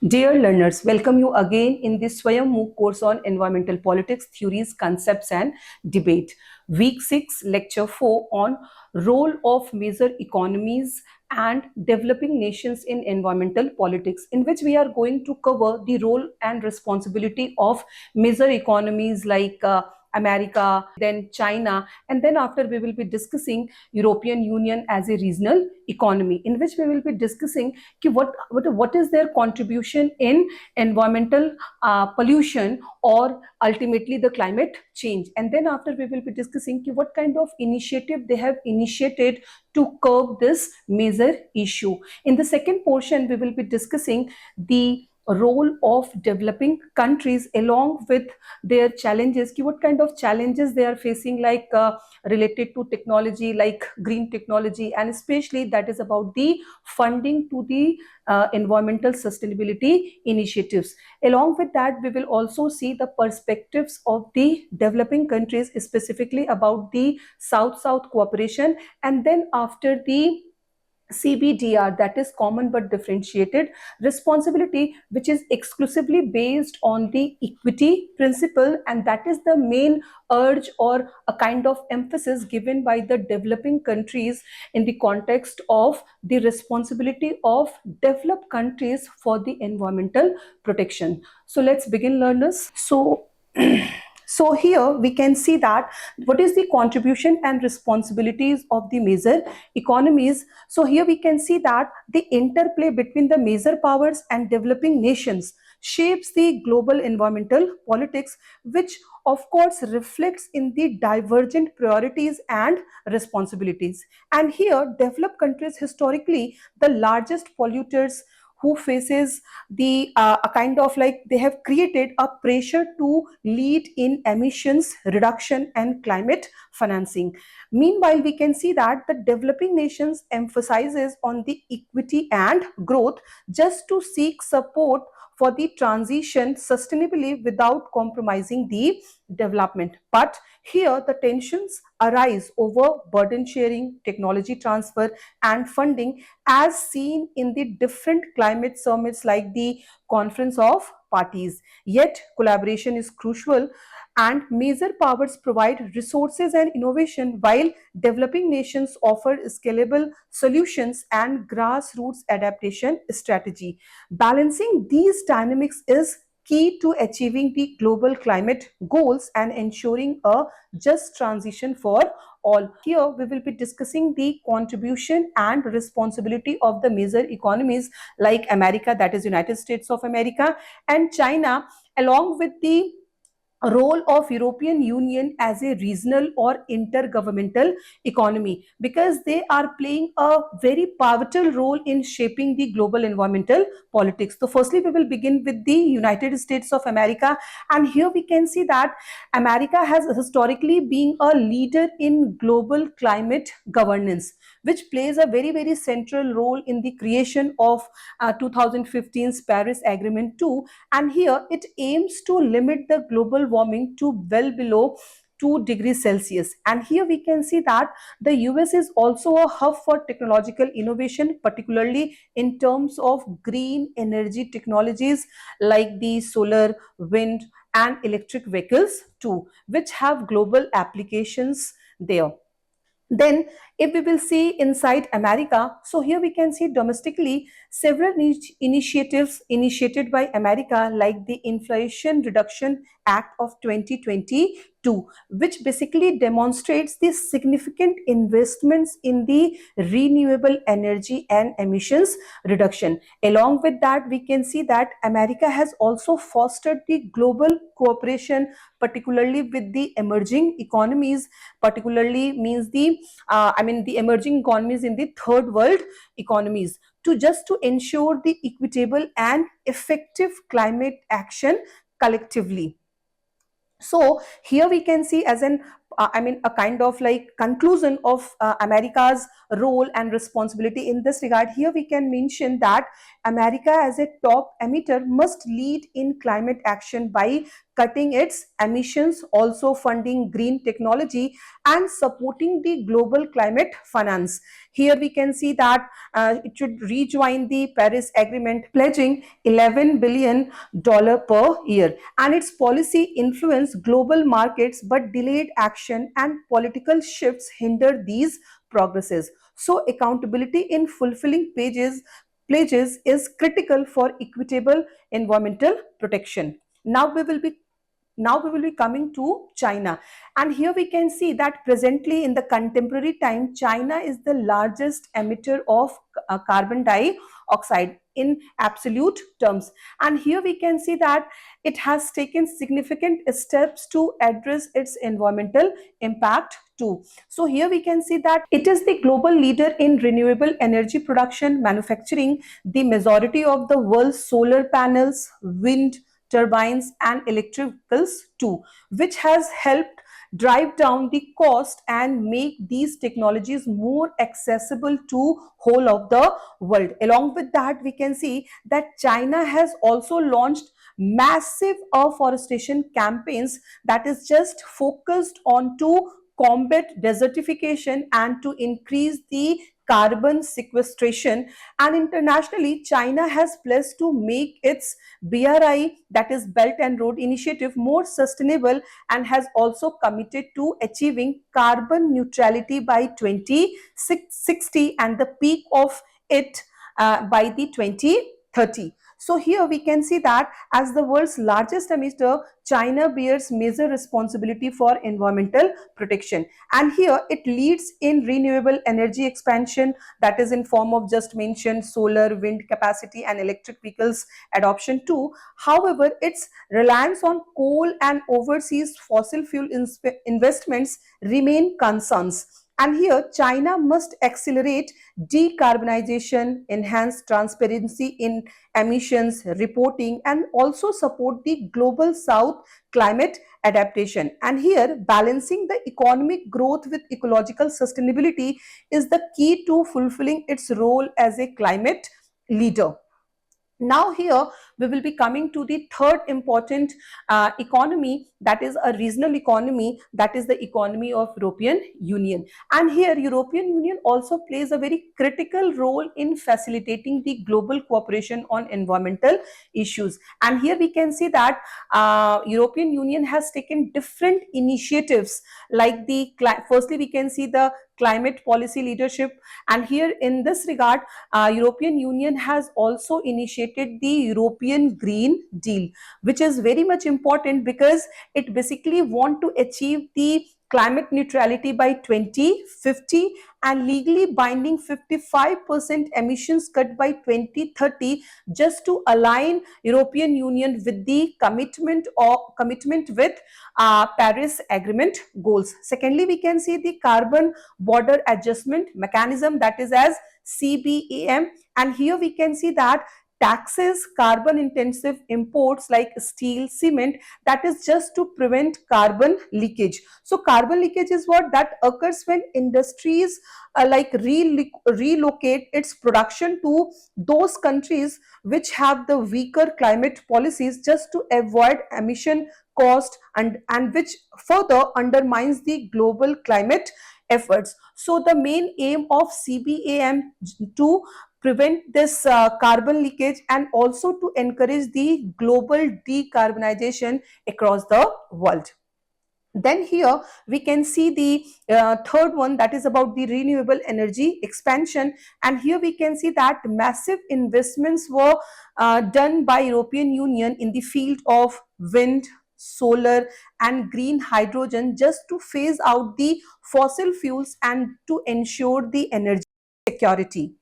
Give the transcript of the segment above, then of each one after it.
Dear learners, welcome you again in this Swayam MOOC course on environmental politics, theories, concepts and debate. Week 6, lecture 4 on role of major economies and developing nations in environmental politics, in which we are going to cover the role and responsibility of major economies like America, then China, and then after we will be discussing European Union as a regional economy, in which we will be discussing what is their contribution in environmental pollution or ultimately the climate change. And then after we will be discussing what kind of initiative they have initiated to curb this major issue. In the second portion, we will be discussing the role of developing countries along with their challenges, what kind of challenges they are facing, like related to technology like green technology, and especially that is about the funding to the environmental sustainability initiatives. Along with that, we will also see the perspectives of the developing countries, specifically about the South-South cooperation, and then after the CBDR, that is common but differentiated responsibility, which is exclusively based on the equity principle, and that is the main urge or a kind of emphasis given by the developing countries in the context of the responsibility of developed countries for the environmental protection. So let's begin, learners. So here we can see that what is the contribution and responsibilities of the major economies. So here we can see that the interplay between the major powers and developing nations shapes the global environmental politics, which of course reflects in the divergent priorities and responsibilities. And here developed countries, historically the largest polluters, who faces the a kind of like they have created a pressure to lead in emissions reduction and climate financing. Meanwhile, we can see that the developing nations emphasizes on the equity and growth just to seek support for the transition sustainably without compromising the development. But here the tensions arise over burden sharing, technology transfer and funding, as seen in the different climate summits like the Conference of Parties. Yet collaboration is crucial, and major powers provide resources and innovation, while developing nations offer scalable solutions and grassroots adaptation strategy. Balancing these dynamics is key to achieving the global climate goals and ensuring a just transition for all. Here we will be discussing the contribution and responsibility of the major economies like America, that is United States of America, and China, along with the role of European Union as a regional or intergovernmental economy, because they are playing a very pivotal role in shaping the global environmental politics. So firstly we will begin with the United States of America, and here we can see that America has historically been a leader in global climate governance, which plays a very central role in the creation of 2015's Paris Agreement too. And here it aims to limit the global warming to well below 2 degrees Celsius. And here we can see that the US is also a hub for technological innovation, particularly in terms of green energy technologies like the solar, wind and electric vehicles too, which have global applications there. Then if we will see inside America, so here we can see domestically several initiatives initiated by America, like the Inflation Reduction Act of 2022, which basically demonstrates the significant investments in the renewable energy and emissions reduction. Along with that, we can see that America has also fostered the global cooperation, particularly with the emerging economies, particularly means the emerging economies in the third world economies, to just to ensure the equitable and effective climate action collectively. So here we can see as an I mean, a kind of like conclusion of America's role and responsibility in this regard. Here we can mention that America as a top emitter must lead in climate action by cutting its emissions, also funding green technology and supporting the global climate finance. Here we can see that it should rejoin the Paris Agreement, pledging $11 billion per year, and its policy influenced global markets, but delayed action and political shifts hinder these progresses. So accountability in fulfilling pledges is critical for equitable environmental protection. Now we will be coming to China, and here we can see that presently in the contemporary time, China is the largest emitter of carbon dioxide in absolute terms. And here we can see that it has taken significant steps to address its environmental impact too. So here we can see that it is the global leader in renewable energy production, manufacturing the majority of the world's solar panels, wind turbines and electricals too, which has helped drive down the cost and make these technologies more accessible to whole of the world. Along with that, we can see that China has also launched massive afforestation campaigns that is just focused on to combat desertification and to increase the carbon sequestration. And internationally, China has pledged to make its BRI, that is Belt and Road Initiative, more sustainable, and has also committed to achieving carbon neutrality by 2060 and the peak of it by the 2030. So here we can see that as the world's largest emitter, China bears major responsibility for environmental protection. And here it leads in renewable energy expansion, that is in form of just mentioned solar, wind capacity and electric vehicles adoption too. However, its reliance on coal and overseas fossil fuel investments remain concerns. And here, China must accelerate decarbonization, enhance transparency in emissions reporting, and also support the global south climate adaptation. And here, balancing the economic growth with ecological sustainability is the key to fulfilling its role as a climate leader. Now here we will be coming to the third important economy, that is a regional economy, that is the economy of European Union. And here European Union also plays a very critical role in facilitating the global cooperation on environmental issues. And here we can see that European Union has taken different initiatives, like the firstly we can see the climate policy leadership. And here in this regard, European Union has also initiated the European Green Deal, which is very much important because it basically want to achieve the climate neutrality by 2050 and legally binding 55% emissions cut by 2030, just to align European Union with the commitment with Paris Agreement goals. Secondly, we can see the carbon border adjustment mechanism, that is as CBAM, and here we can see that taxes carbon intensive imports like steel, cement, that is just to prevent carbon leakage. So carbon leakage is what that occurs when industries relocate its production to those countries which have the weaker climate policies, just to avoid emission cost and which further undermines the global climate efforts. So the main aim of CBAM to prevent this carbon leakage and also to encourage the global decarbonization across the world. Then here we can see the third one, that is about the renewable energy expansion. And here we can see that massive investments were done by European Union in the field of wind, solar and green hydrogen, just to phase out the fossil fuels and to ensure the energy security.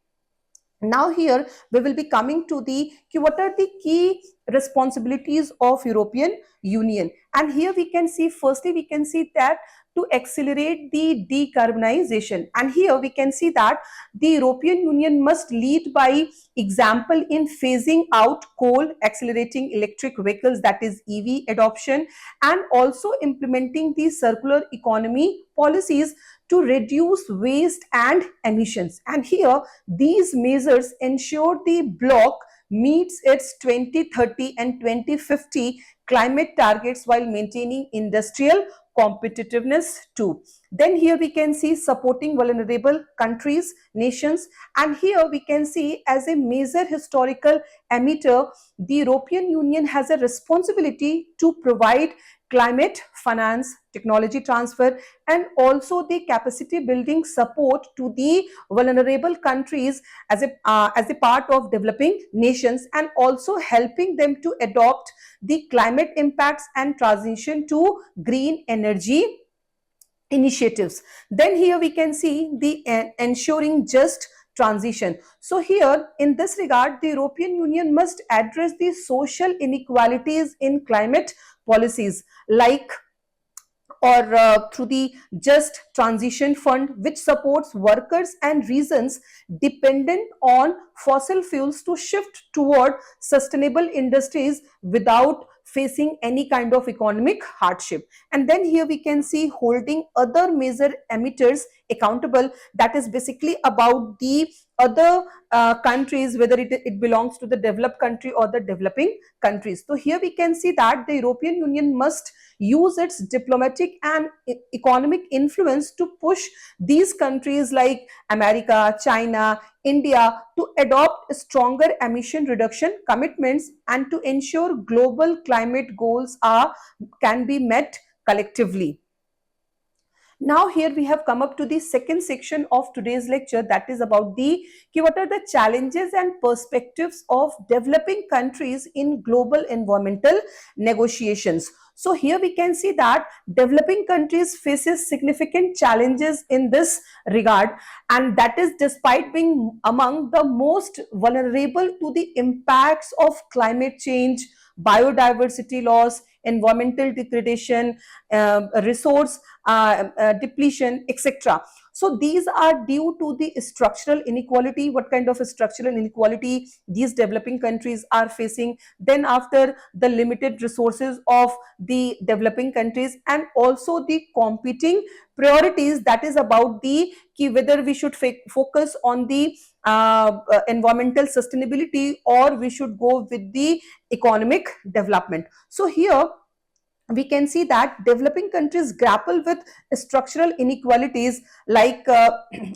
Now here we will be coming to the what are the key responsibilities of European Union. And here we can see, firstly we can see that to accelerate the decarbonization. And here we can see that the European Union must lead by example in phasing out coal, accelerating electric vehicles, that is EV adoption, and also implementing the circular economy policies to reduce waste and emissions. And here these measures ensure the bloc meets its 2030 and 2050 climate targets while maintaining industrial competitiveness too. Then here we can see supporting vulnerable countries, nations, and here we can see as a major historical emitter, the European Union has a responsibility to provide climate finance, technology transfer, and also the capacity building support to the vulnerable countries as a part of developing nations, and also helping them to adopt the climate impacts and transition to green energy initiatives. Then here we can see the ensuring just transition. So here in this regard, the European Union must address the social inequalities in climate policies, like or through the Just Transition Fund, which supports workers and regions dependent on fossil fuels to shift toward sustainable industries without facing any kind of economic hardship. And then here we can see holding other major emitters accountable, that is basically about the other countries, whether it belongs to the developed country or the developing countries. So here we can see that the European Union must use its diplomatic and economic influence to push these countries like America, China, India to adopt stronger emission reduction commitments and to ensure global climate goals can be met collectively. Now here we have come up to the second section of today's lecture, that is about what are the challenges and perspectives of developing countries in global environmental negotiations. So here we can see that developing countries faces significant challenges in this regard, and that is despite being among the most vulnerable to the impacts of climate change, biodiversity loss, environmental degradation, resource depletion, etc. So these are due to the structural inequality. What kind of structural inequality these developing countries are facing? Then after the limited resources of the developing countries, and also the competing priorities, that is about the whether we should focus on the environmental sustainability or we should go with the economic development. So here we can see that developing countries grapple with structural inequalities like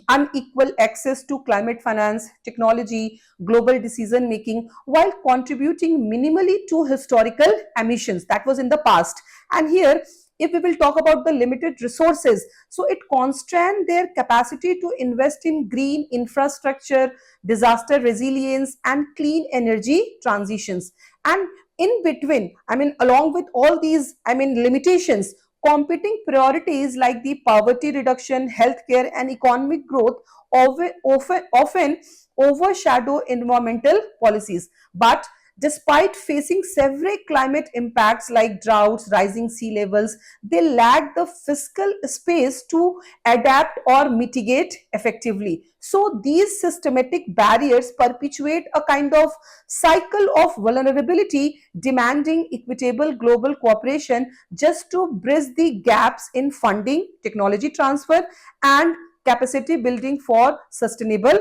unequal access to climate finance, technology, global decision making, while contributing minimally to historical emissions that was in the past. And here, if we will talk about the limited resources, so it constrains their capacity to invest in green infrastructure, disaster resilience, and clean energy transitions. And in between, along with all these, limitations, competing priorities like the poverty reduction, healthcare, and economic growth often overshadow environmental policies. But despite facing several climate impacts like droughts, rising sea levels, they lack the fiscal space to adapt or mitigate effectively. So these systematic barriers perpetuate a kind of cycle of vulnerability, demanding equitable global cooperation just to bridge the gaps in funding, technology transfer, and capacity building for sustainable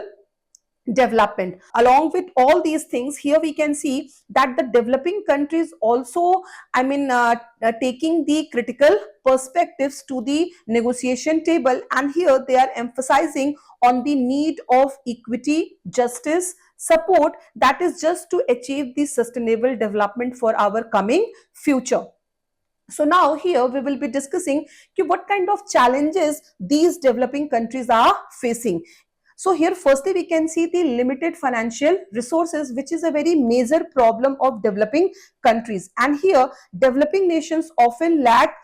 development. Along with all these things, here we can see that the developing countries also taking the critical perspectives to the negotiation table, and here they are emphasizing on the need of equity, justice, support, that is just to achieve the sustainable development for our coming future. So now here we will be discussing what kind of challenges these developing countries are facing. So here firstly we can see the limited financial resources, which is a very major problem of developing countries. And here developing nations often lack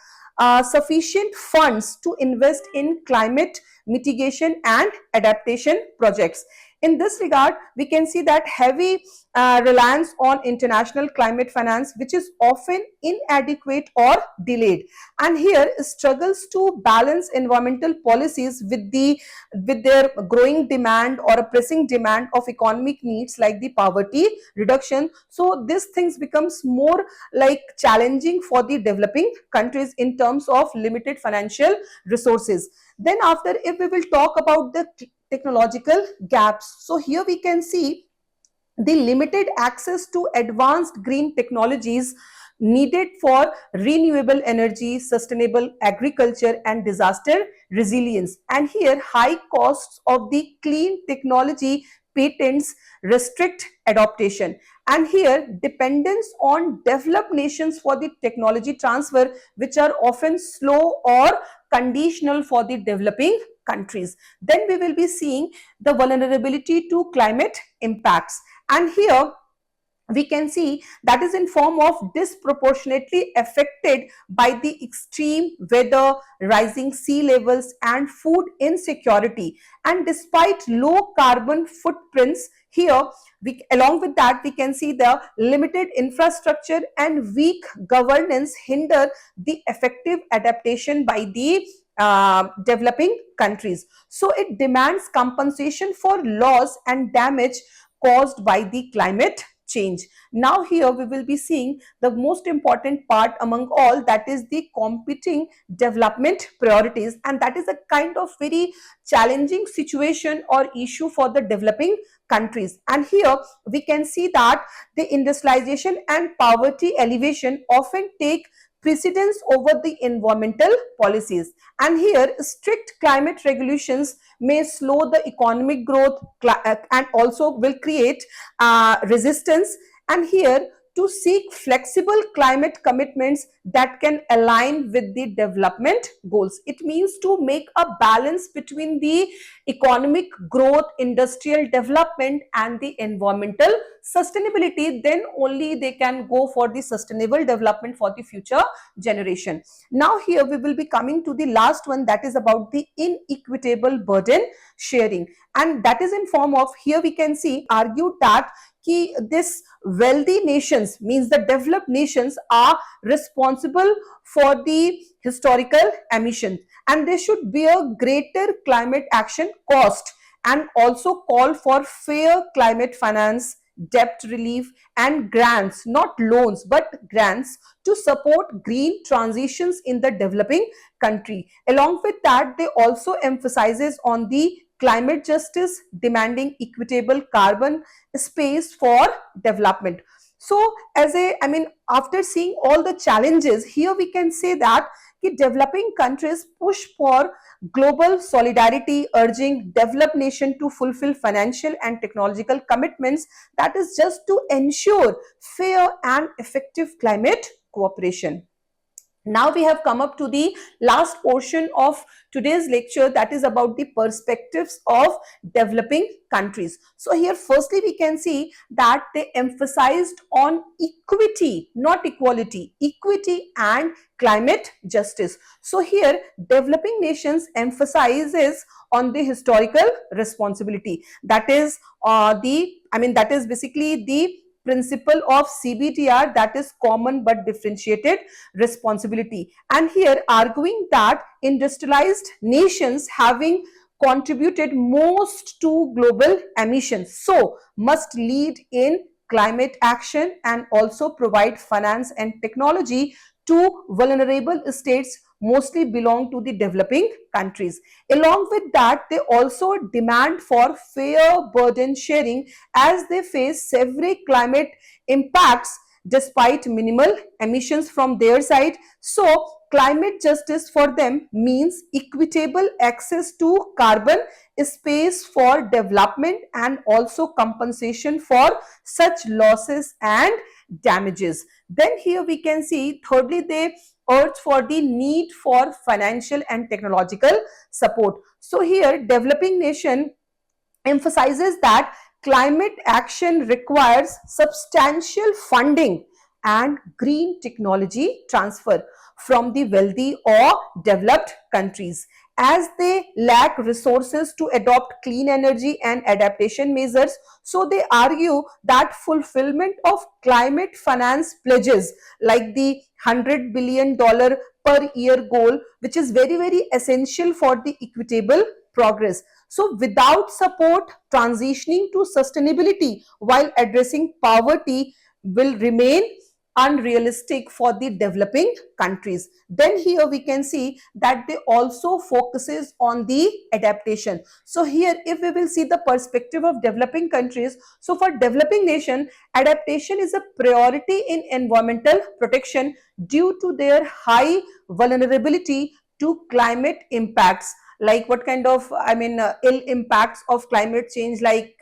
sufficient funds to invest in climate mitigation and adaptation projects. In this regard, we can see that heavy reliance on international climate finance, which is often inadequate or delayed, and here struggles to balance environmental policies with their growing demand or a pressing demand of economic needs like the poverty reduction. So these things becomes more like challenging for the developing countries in terms of limited financial resources. Then after, if we will talk about the technological gaps, so here we can see the limited access to advanced green technologies needed for renewable energy, sustainable agriculture, and disaster resilience. And here, high costs of the clean technology patents restrict adoption. And here, dependence on developed nations for the technology transfer, which are often slow or conditional for the developing countries. Then we will be seeing the vulnerability to climate impacts. And here we can see that is in form of disproportionately affected by the extreme weather, rising sea levels, and food insecurity. And despite low carbon footprints, here along with that, we can see the limited infrastructure and weak governance hinder the effective adaptation by the developing countries. So it demands compensation for loss and damage caused by the climate change. Now here we will be seeing the most important part among all, that is the competing development priorities, and that is a kind of very challenging situation or issue for the developing countries. And here we can see that the industrialization and poverty alleviation often take precedence over the environmental policies, and here strict climate regulations may slow the economic growth and also will create resistance. And here, to seek flexible climate commitments that can align with the development goals. It means to make a balance between the economic growth, industrial development, and the environmental sustainability. Then only they can go for the sustainable development for the future generation. Now here we will be coming to the last one, that is about the inequitable burden sharing, and that is in form of, here we can see argued that this wealthy nations, means the developed nations, are responsible for the historical emissions, and they should bear greater climate action cost, and also call for fair climate finance, debt relief, and grants, not loans but grants, to support green transitions in the developing country. Along with that, they also emphasizes on the climate justice, demanding equitable carbon space for development. So after seeing all the challenges, here we can say that developing countries push for global solidarity, urging developed nation to fulfill financial and technological commitments, that is just to ensure fair and effective climate cooperation. Now we have come up to the last portion of today's lecture, that is about the perspectives of developing countries. So here firstly we can see that they emphasized on equity, not equality, equity and climate justice. So here developing nations emphasizes on the historical responsibility, that is that is basically the principle of CBTR, that is common but differentiated responsibility. And here arguing that industrialized nations having contributed most to global emissions, so must lead in climate action and also provide finance and technology to vulnerable states, mostly belong to the developing countries. Along with that, they also demand for fair burden sharing as they face severe climate impacts despite minimal emissions from their side. So climate justice for them means equitable access to carbon space for development and also compensation for such losses and damages. Then here we can see thirdly, they urge for the need for financial and technological support. So here developing nation emphasizes that climate action requires substantial funding and green technology transfer from the wealthy or developed countries. as they lack resources to adopt clean energy and adaptation measures. So they argue that fulfillment of climate finance pledges like the $100 billion per year goal, which is very, very essential for the equitable progress. So without support, transitioning to sustainability while addressing poverty will remain unrealistic for the developing countries. Then here we can see that they also focuses on the adaptation. So here if we will see the perspective of developing countries, so for developing nation, adaptation is a priority in environmental protection due to their high vulnerability to climate impacts. Like what kind of ill impacts of climate change, like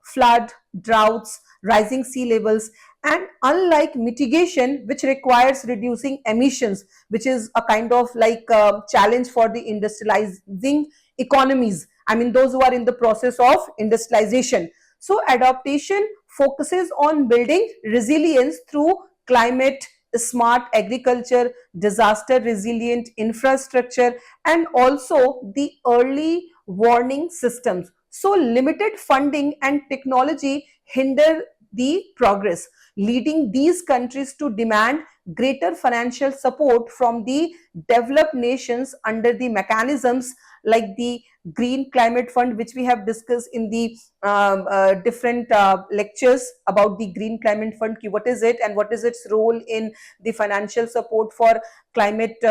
flood, droughts, rising sea levels. And unlike mitigation, which requires reducing emissions, which is a kind of like challenge for the industrializing economies, those who are in the process of industrialization. So adaptation focuses on building resilience through climate smart agriculture, disaster resilient infrastructure, and also the early warning systems. So limited funding and technology hinder the progress, leading these countries to demand greater financial support from the developed nations under the mechanisms like the Green Climate Fund, which we have discussed in the different lectures about the Green Climate Fund. What is it and what is its role in the financial support for climate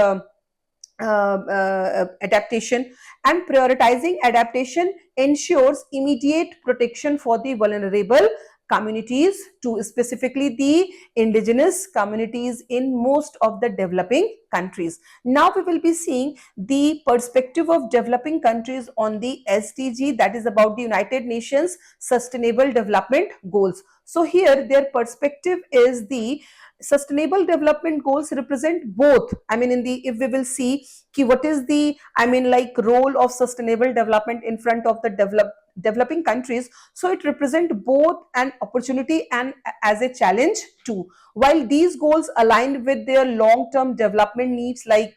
adaptation. And prioritizing adaptation ensures immediate protection for the vulnerable communities, to specifically the indigenous communities in most of the developing countries. Now we will be seeing the perspective of developing countries on the SDG, that is about the United Nations Sustainable Development Goals. So here their perspective is the sustainable development goals represent both, in the, if we will see what is the like role of sustainable development in front of the developing countries. So it represents both an opportunity and as a challenge too. While these goals align with their long-term development needs, like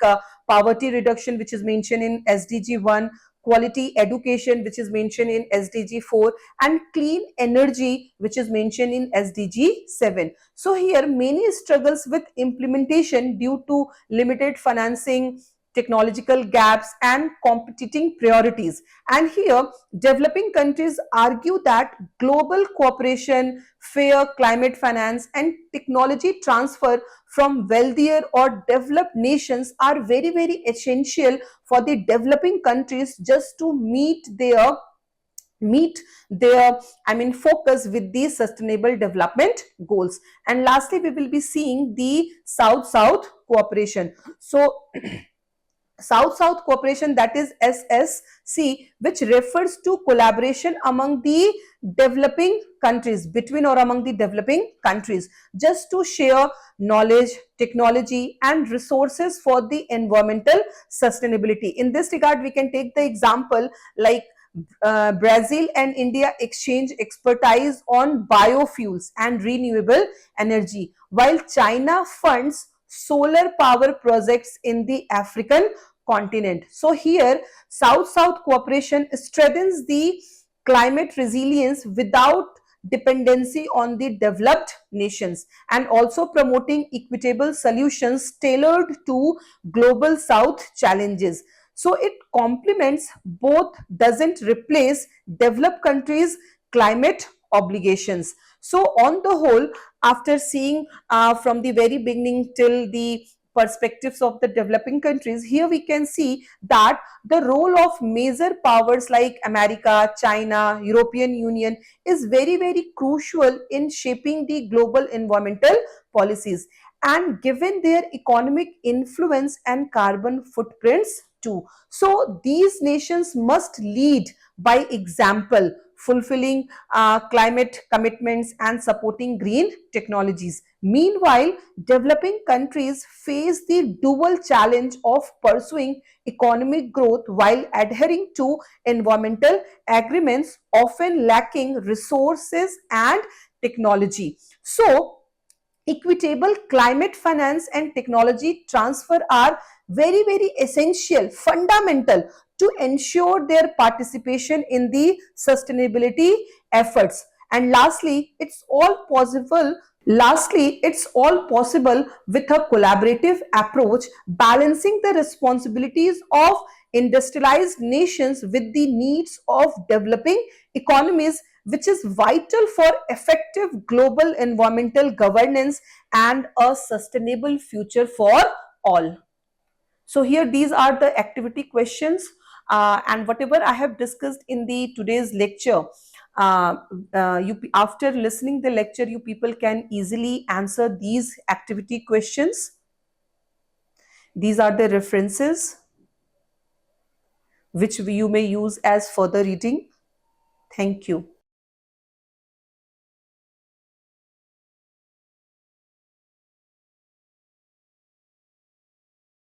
poverty reduction, which is mentioned in SDG 1, quality education, which is mentioned in SDG 4, and clean energy, which is mentioned in SDG 7. So here many struggles with implementation due to limited financing, technological gaps, and competing priorities. And here developing countries argue that global cooperation, fair climate finance, and technology transfer from wealthier or developed nations are very, very essential for the developing countries just to meet their focus with the sustainable development goals. And lastly we will be seeing the south-south cooperation. So South-South cooperation, that is SSC, which refers to collaboration among the developing countries, between or among the developing countries, just to share knowledge, technology, and resources for the environmental sustainability. In this regard, we can take the example like Brazil and India exchange expertise on biofuels and renewable energy, while China funds solar power projects in the African continent. So here South-South cooperation strengthens the climate resilience without dependency on the developed nations, and also promoting equitable solutions tailored to global South challenges. So it complements both, doesn't replace developed countries' climate obligations. So on the whole, after seeing from the very beginning till the perspectives of the developing countries, here we can see that the role of major powers like America, China, European Union is very, very crucial in shaping the global environmental policies, and given their economic influence and carbon footprints too. So these nations must lead by example, fulfilling climate commitments and supporting green technologies. Meanwhile, developing countries face the dual challenge of pursuing economic growth while adhering to environmental agreements, often lacking resources and technology. So equitable climate finance and technology transfer are very essential, fundamental to ensure their participation in the sustainability efforts. And lastly, it's all possible with a collaborative approach, balancing the responsibilities of industrialized nations with the needs of developing economies, which is vital for effective global environmental governance and a sustainable future for all. So here these are the activity questions, and whatever I have discussed in the today's lecture, uh, after listening the lecture, you people can easily answer these activity questions. These are the references which you may use as further reading. Thank you.